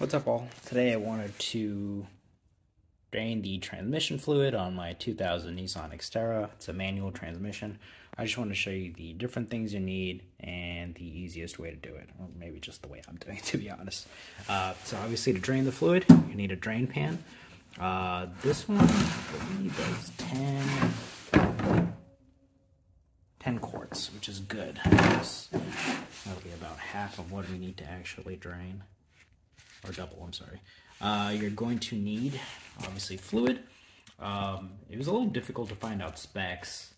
What's up all? Today I wanted to drain the transmission fluid on my 2000 Nissan Xterra. It's a manual transmission. I just want to show you the different things you need and the easiest way to do it, or maybe just the way I'm doing it, to be honest. So obviously to drain the fluid, you need a drain pan. This one, I believe, is 10 quarts, which is good. That'll be about half of what we need to actually drain. Or double, I'm sorry. You're going to need, obviously, fluid. It was a little difficult to find out specs.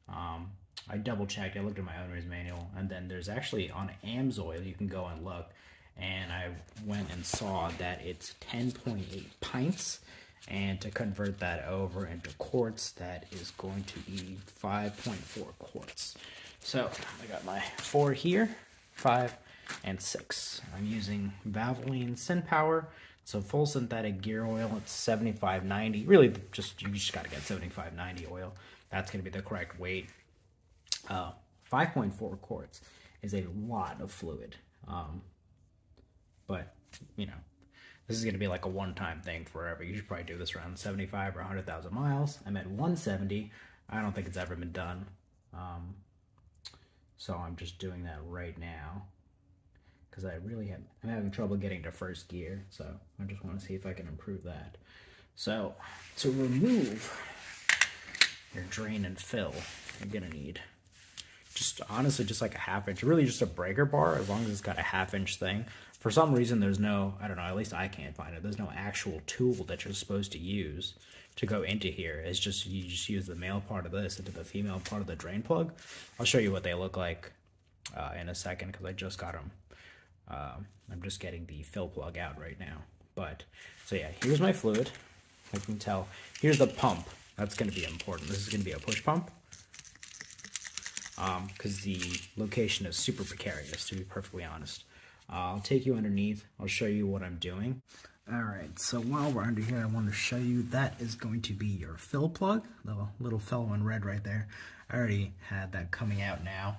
I double checked, I looked at my owner's manual, and then there's actually on AMSOIL, you can go and look, and I went and saw that it's 10.8 pints, and to convert that over into quarts, that is going to be 5.4 quarts. So I got my 4 here, 5, and 6. I'm using Valvoline SynPower. So full synthetic gear oil, it's 75/90. Really, you just got to get 75/90 oil. That's going to be the correct weight. 5.4 quarts is a lot of fluid. But, you know, this is going to be like a one-time thing forever. You should probably do this around 75 or 100,000 miles. I'm at 170. I don't think it's ever been done. So I'm just doing that right now, because I'm having trouble getting to first gear, so I just want to see if I can improve that. So, to remove your drain and fill, you're going to need honestly just like a ½ inch, really just a breaker bar, as long as it's got a ½ inch thing. For some reason, there's no, I don't know, at least I can't find it, there's no actual tool that you're supposed to use to go into here. It's just, you just use the male part of this into the female part of the drain plug. I'll show you what they look like in a second, because I just got them. I'm just getting the fill plug out right now. But, so yeah, here's my fluid. I can tell. Here's the pump. That's going to be important. This is going to be a push pump. Because the location is super precarious, to be perfectly honest. I'll take you underneath. I'll show you what I'm doing. Alright, so while we're under here, I want to show you that is going to be your fill plug. The little fellow in red right there. I already had that coming out now.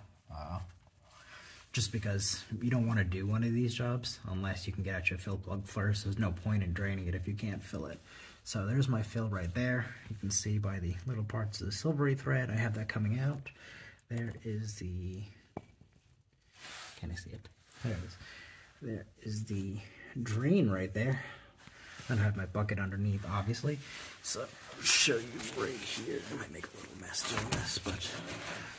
Just because you don't want to do one of these jobs unless you can get out your fill plug first. There's no point in draining it if you can't fill it. So there's my fill right there. You can see by the little parts of the silvery thread, I have that coming out. There is the, can I see it? There it is. There is the drain right there. I have my bucket underneath, obviously. So I'll show you right here. I might make a little mess doing this, but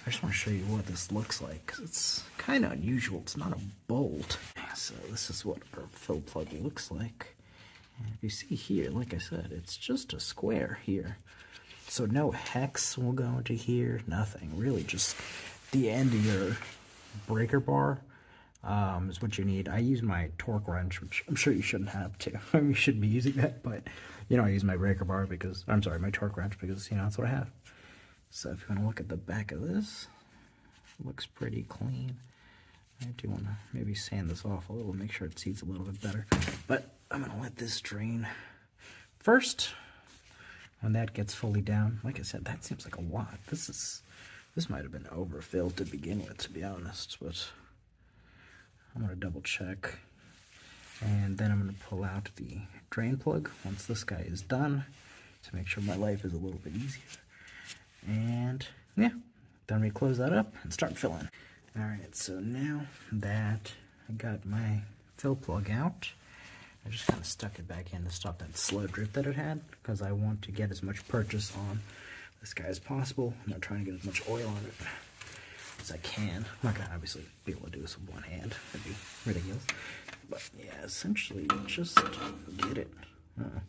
I just want to show you what this looks like, because it's kind of unusual. It's not a bolt. So this is what our fill plug looks like. And if you see here, like I said, it's just a square here. So no hex will go into here, nothing. Really just the end of your breaker bar is what you need. I use my torque wrench, which I'm sure you shouldn't have to. I mean, you shouldn't be using that, but, you know, I use my breaker bar because, I'm sorry, my torque wrench because, you know, that's what I have. So if you want to look at the back of this, it looks pretty clean. I do want to maybe sand this off a little, make sure it seats a little bit better. But I'm going to let this drain first. When that gets fully down, like I said, that seems like a lot. This might have been overfilled to begin with, to be honest, but I'm going to double check. And then I'm going to pull out the drain plug once this guy is done to make sure my life is a little bit easier. And yeah, then we close that up and start filling. Alright, so now that I got my fill plug out, I just kind of stuck it back in to stop that slow drip that it had, because I want to get as much purchase on this guy as possible. I'm not trying to get as much oil on it as I can. I'm not going to obviously be able to do this with one hand. That'd be ridiculous. But yeah, essentially just get it. I'm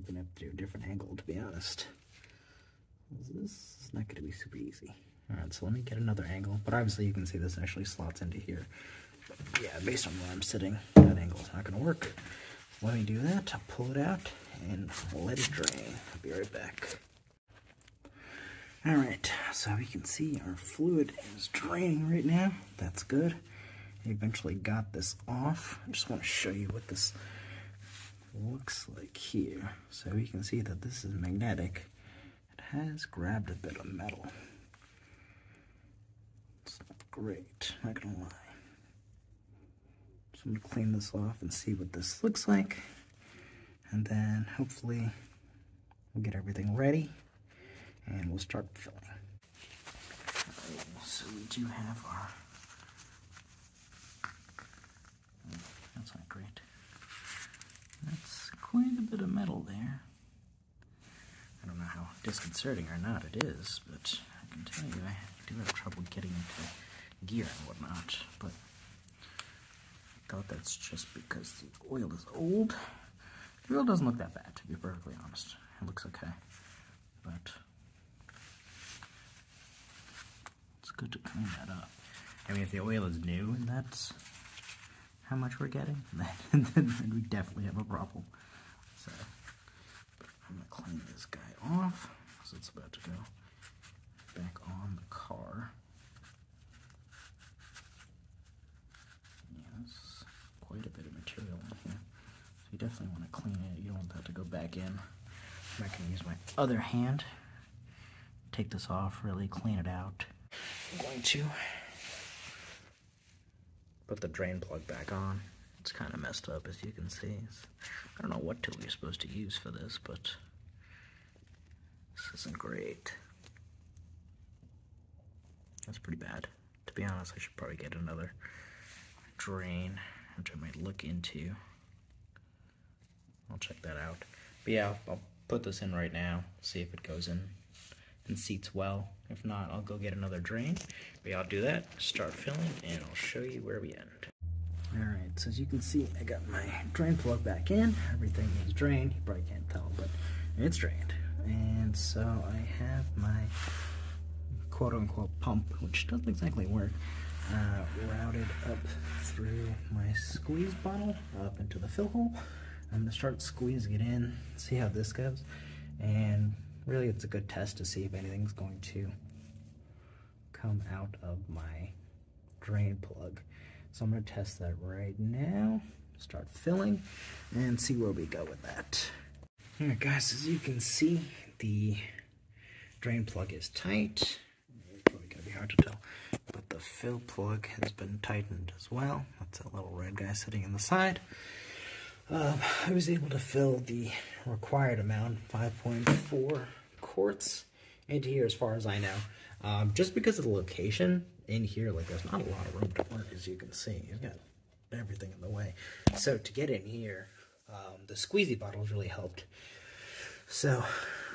going to have to do a different angle, to be honest. This is not going to be super easy. Alright, so let me get another angle. But obviously you can see this actually slots into here. But yeah, based on where I'm sitting, that angle is not going to work. Let me do that. I'll pull it out and let it drain. I'll be right back. Alright, so we can see our fluid is draining right now. That's good. I eventually got this off. I just want to show you what this looks like here. So we can see that this is magnetic. It has grabbed a bit of metal. It's not great, not gonna lie. So I'm going to clean this off and see what this looks like. And then hopefully we'll get everything ready and we'll start filling. Alright, so we do have our... That's not great. That's quite a bit of metal there. I don't know how disconcerting or not it is, but I can tell you I do have trouble getting into gear and whatnot, but I thought that's just because the oil is old. The oil doesn't look that bad, to be perfectly honest. It looks okay, but it's good to clean that up. I mean, if the oil is new and that's how much we're getting, then we definitely have a problem. So I'm gonna clean this guy off because it's about to go back on the car. Yes, quite a bit of material in here. So you definitely want to clean it. You don't want that to go back in. I'm not gonna use my other hand. Take this off, really clean it out. I'm going to put the drain plug back on. It's kind of messed up, as you can see. I don't know what tool you're supposed to use for this, but this isn't great. That's pretty bad. To be honest, I should probably get another drain, which I might look into. I'll check that out. But yeah, I'll put this in right now, see if it goes in and seats well. If not, I'll go get another drain. But yeah, I'll do that, start filling, and I'll show you where we end. Alright, so as you can see, I got my drain plug back in. Everything is drained. You probably can't tell, but it's drained. And so I have my quote-unquote pump, which doesn't exactly work, routed up through my squeeze bottle, up into the fill hole. I'm going to start squeezing it in, see how this goes. And really, it's a good test to see if anything's going to come out of my drain plug. So I'm going to test that right now, start filling, and see where we go with that. Alright guys, as you can see, the drain plug is tight. It's probably going to be hard to tell, but the fill plug has been tightened as well. That's a little red guy sitting in the side. I was able to fill the required amount, 5.4 quarts, into here as far as I know. Just because of the location in here, like there's not a lot of room to work, as you can see. You've got everything in the way. So to get in here, the squeezy bottles really helped. So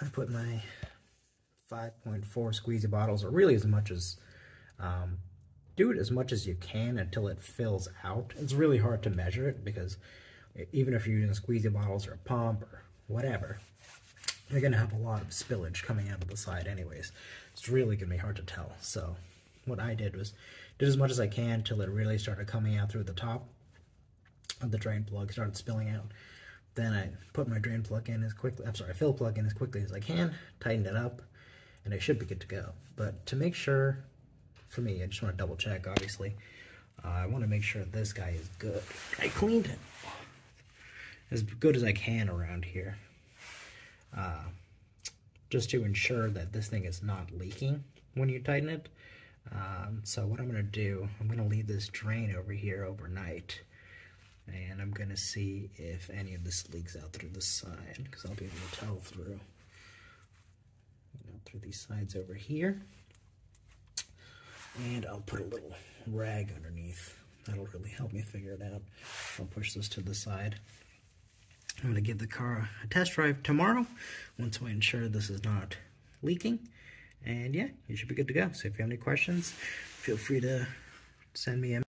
I put my 5.4 squeezy bottles, or really as much as, do it as much as you can until it fills out. It's really hard to measure it because even if you're using squeezy bottles or a pump or whatever, you're going to have a lot of spillage coming out of the side anyways. It's really going to be hard to tell. So what I did was did as much as I can till it really started coming out through the top of the drain plug, started spilling out. Then I put my drain plug in as quickly, fill plug in as quickly as I can, tightened it up, and it should be good to go. But to make sure, for me, I just want to double check, obviously. I want to make sure this guy is good. I cleaned it as good as I can around here, just to ensure that this thing is not leaking when you tighten it. So what I'm going to do, I'm going to leave this drain over here overnight, and I'm going to see if any of this leaks out through the side, because I'll be able to tell through, through these sides over here. And I'll put a little rag underneath. That'll really help me figure it out. I'll push this to the side. I'm going to give the car a test drive tomorrow once we ensure this is not leaking. And yeah, you should be good to go. So if you have any questions, feel free to send me a